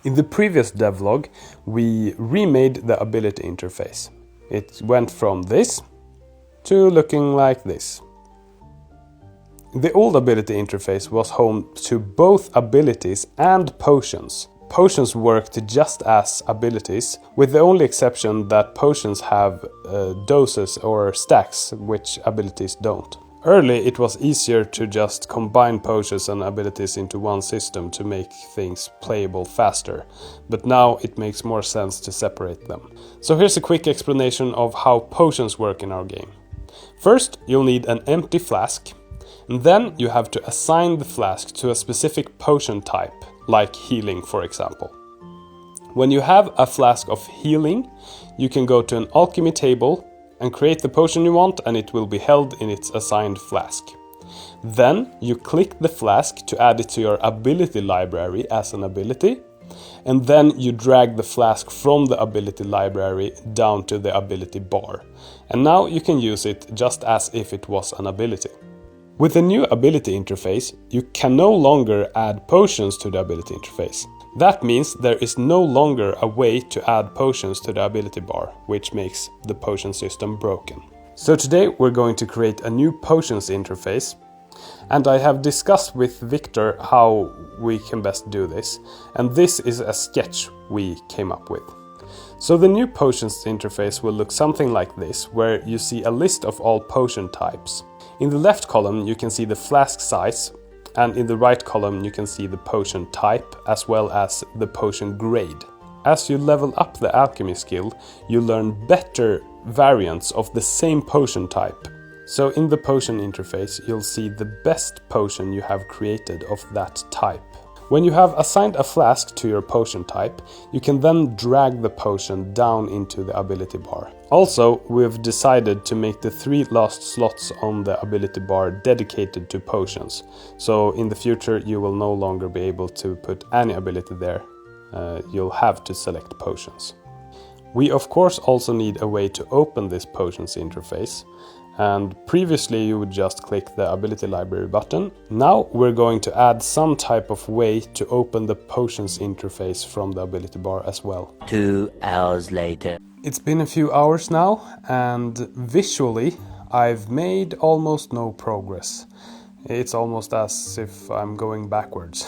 In the previous devlog, we remade the ability interface. It went from this to looking like this. The old ability interface was home to both abilities and potions. Potions worked just as abilities, with the only exception that potions have doses or stacks, which abilities don't. Early, it was easier to just combine potions and abilities into one system to make things playable faster, but now it makes more sense to separate them. So here's a quick explanation of how potions work in our game. First, you'll need an empty flask, and then you have to assign the flask to a specific potion type, like healing, for example. When you have a flask of healing, you can go to an alchemy table and create the potion you want, and it will be held in its assigned flask. Then you click the flask to add it to your ability library as an ability, and then you drag the flask from the ability library down to the ability bar. And now you can use it just as if it was an ability. With the new ability interface, you can no longer add potions to the ability interface. That means there is no longer a way to add potions to the ability bar, which makes the potion system broken. So today we're going to create a new potions interface, and I have discussed with Victor how we can best do this, and this is a sketch we came up with. So the new potions interface will look something like this, where you see a list of all potion types. In the left column you can see the flask size, and in the right column you can see the potion type as well as the potion grade. As you level up the alchemy skill, you learn better variants of the same potion type. So in the potion interface you'll see the best potion you have created of that type. When you have assigned a flask to your potion type, you can then drag the potion down into the ability bar. Also, we've decided to make the 3 last slots on the ability bar dedicated to potions. So in the future you will no longer be able to put any ability there. You'll have to select potions. We of course also need a way to open this potions interface. And previously you would just click the ability library button. Now we're going to add some type of way to open the potions interface from the ability bar as well. 2 hours later. It's been a few hours now, and visually I've made almost no progress. It's almost as if I'm going backwards.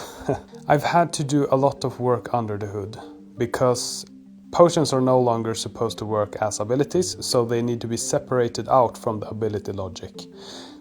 I've had to do a lot of work under the hood, because potions are no longer supposed to work as abilities, so they need to be separated out from the ability logic.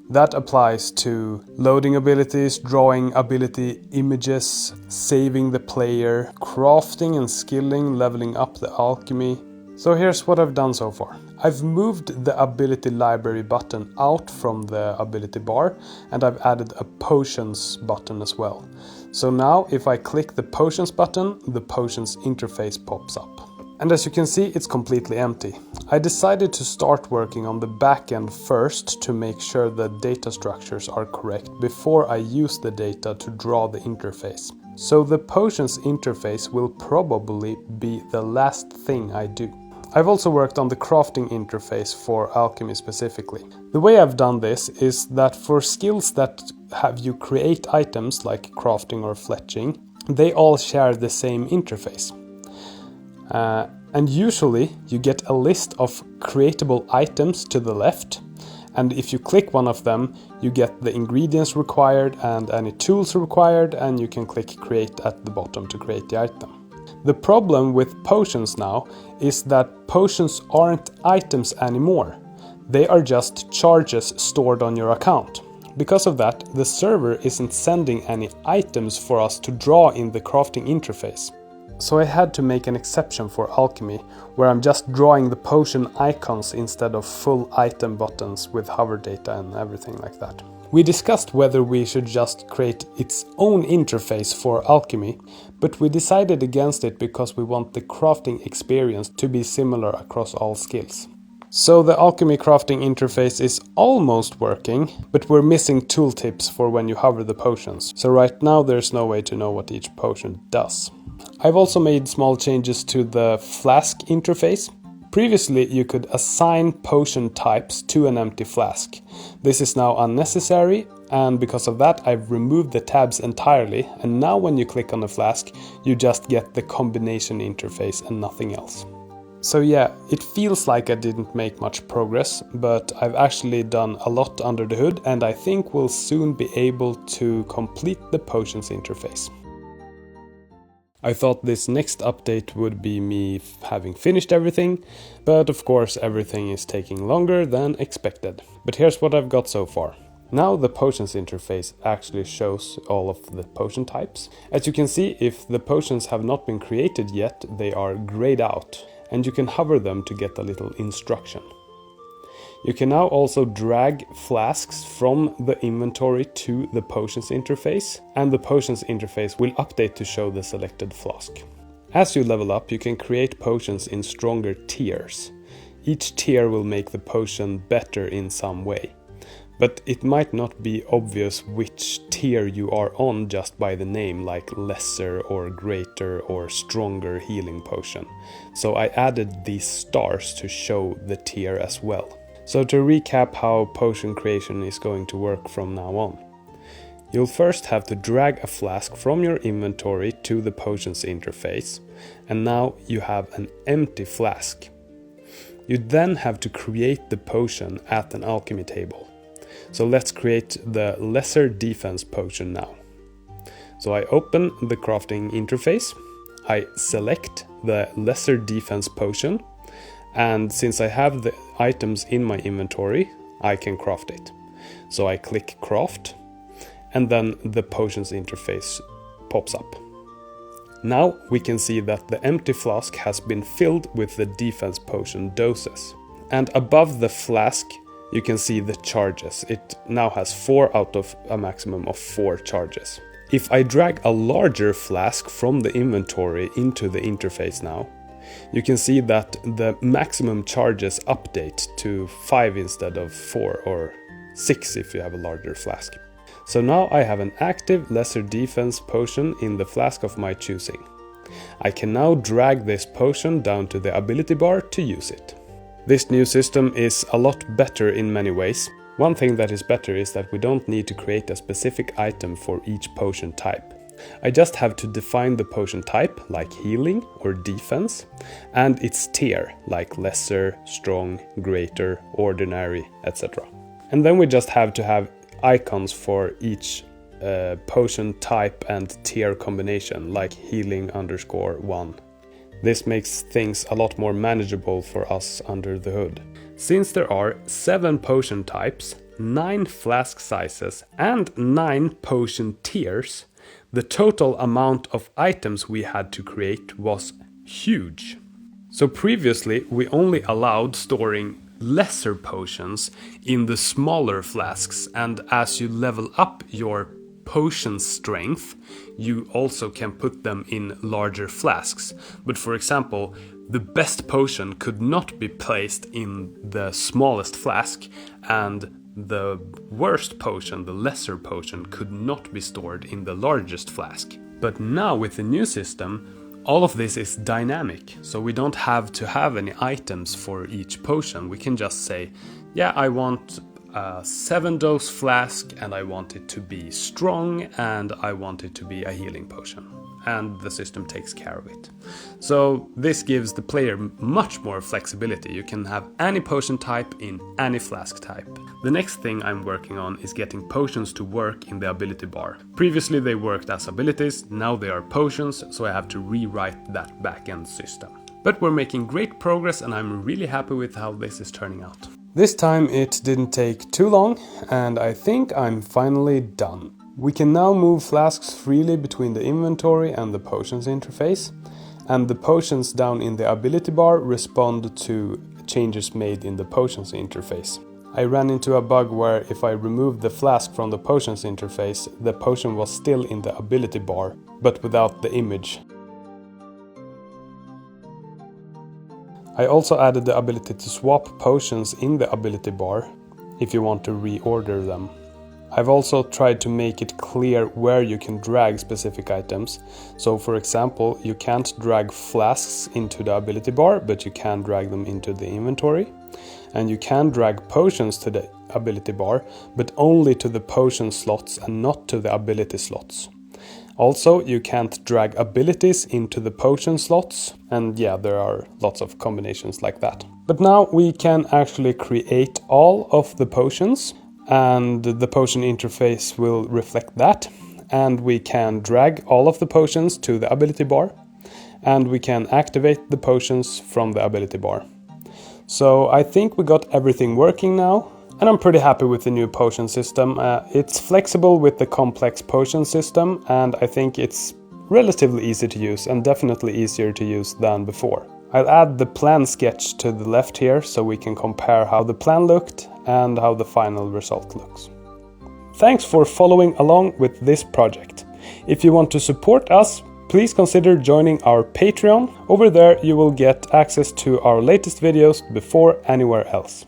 That applies to loading abilities, drawing ability images, saving the player, crafting and skilling, leveling up the alchemy. So here's what I've done so far. I've moved the ability library button out from the ability bar, and I've added a potions button as well. So now if I click the potions button, the potions interface pops up. And as you can see, it's completely empty. I decided to start working on the backend first to make sure the data structures are correct before I use the data to draw the interface. So the potions interface will probably be the last thing I do. I've also worked on the crafting interface for alchemy specifically. The way I've done this is that for skills that have you create items like crafting or fletching, they all share the same interface. And usually you get a list of creatable items to the left, and if you click one of them you get the ingredients required and any tools required, and you can click create at the bottom to create the item. The problem with potions now is that potions aren't items anymore. They are just charges stored on your account. Because of that, the server isn't sending any items for us to draw in the crafting interface. So I had to make an exception for alchemy, where I'm just drawing the potion icons instead of full item buttons with hover data and everything like that. We discussed whether we should just create its own interface for alchemy, but we decided against it because we want the crafting experience to be similar across all skills. So the alchemy crafting interface is almost working, but we're missing tooltips for when you hover the potions. So right now there's no way to know what each potion does. I've also made small changes to the flask interface. Previously you could assign potion types to an empty flask. This is now unnecessary, and because of that I've removed the tabs entirely, and now when you click on a flask you just get the combination interface and nothing else. So yeah, it feels like I didn't make much progress, but I've actually done a lot under the hood, and I think we'll soon be able to complete the potions interface. I thought this next update would be me having finished everything, but of course everything is taking longer than expected. But here's what I've got so far. Now the potions interface actually shows all of the potion types. As you can see, if the potions have not been created yet, they are grayed out, and you can hover them to get a little instruction. You can now also drag flasks from the inventory to the potions interface, and the potions interface will update to show the selected flask. As you level up, you can create potions in stronger tiers. Each tier will make the potion better in some way, but it might not be obvious which tier you are on just by the name, like lesser or greater or stronger healing potion. So I added these stars to show the tier as well. So to recap how potion creation is going to work from now on. You'll first have to drag a flask from your inventory to the potions interface, and now you have an empty flask. You then have to create the potion at an alchemy table. So let's create the lesser defense potion now. So I open the crafting interface, I select the lesser defense potion, and since I have the items in my inventory, I can craft it. So I click craft, and then the potions interface pops up. Now we can see that the empty flask has been filled with the defense potion doses. And above the flask you can see the charges. It now has 4 out of a maximum of 4 charges. If I drag a larger flask from the inventory into the interface now, you can see that the maximum charges update to 5 instead of 4, or 6 if you have a larger flask. So now I have an active lesser defense potion in the flask of my choosing. I can now drag this potion down to the ability bar to use it. This new system is a lot better in many ways. One thing that is better is that we don't need to create a specific item for each potion type. I just have to define the potion type, like healing or defense, and its tier, like lesser, strong, greater, ordinary, etc. And then we just have to have icons for each potion type and tier combination, like healing _1. This makes things a lot more manageable for us under the hood. Since there are 7 potion types, 9 flask sizes, and 9 potion tiers, the total amount of items we had to create was huge. So previously we only allowed storing lesser potions in the smaller flasks, and as you level up your potion strength, you also can put them in larger flasks. But for example, the best potion could not be placed in the smallest flask, and the worst potion, the lesser potion, could not be stored in the largest flask. But now with the new system, all of this is dynamic, so we don't have to have any items for each potion. We can just say, yeah, I want a 7-dose flask, and I want it to be strong, and I want it to be a healing potion. And the system takes care of it. So this gives the player much more flexibility. You can have any potion type in any flask type. The next thing I'm working on is getting potions to work in the ability bar. Previously they worked as abilities, now they are potions, so I have to rewrite that backend system. But we're making great progress, and I'm really happy with how this is turning out. This time it didn't take too long, and I think I'm finally done. We can now move flasks freely between the inventory and the potions interface, and the potions down in the ability bar respond to changes made in the potions interface. I ran into a bug where if I removed the flask from the potions interface, the potion was still in the ability bar, but without the image. I also added the ability to swap potions in the ability bar if you want to reorder them. I've also tried to make it clear where you can drag specific items. So for example, you can't drag flasks into the ability bar, but you can drag them into the inventory. And you can drag potions to the ability bar, but only to the potion slots and not to the ability slots. Also, you can't drag abilities into the potion slots, and yeah, there are lots of combinations like that. But now we can actually create all of the potions, and the potion interface will reflect that, and we can drag all of the potions to the ability bar, and we can activate the potions from the ability bar. So I think we got everything working now. And I'm pretty happy with the new potion system. It's flexible with the complex potion system, and I think it's relatively easy to use and definitely easier to use than before. I'll add the plan sketch to the left here so we can compare how the plan looked and how the final result looks. Thanks for following along with this project. If you want to support us, please consider joining our Patreon. Over there you will get access to our latest videos before anywhere else.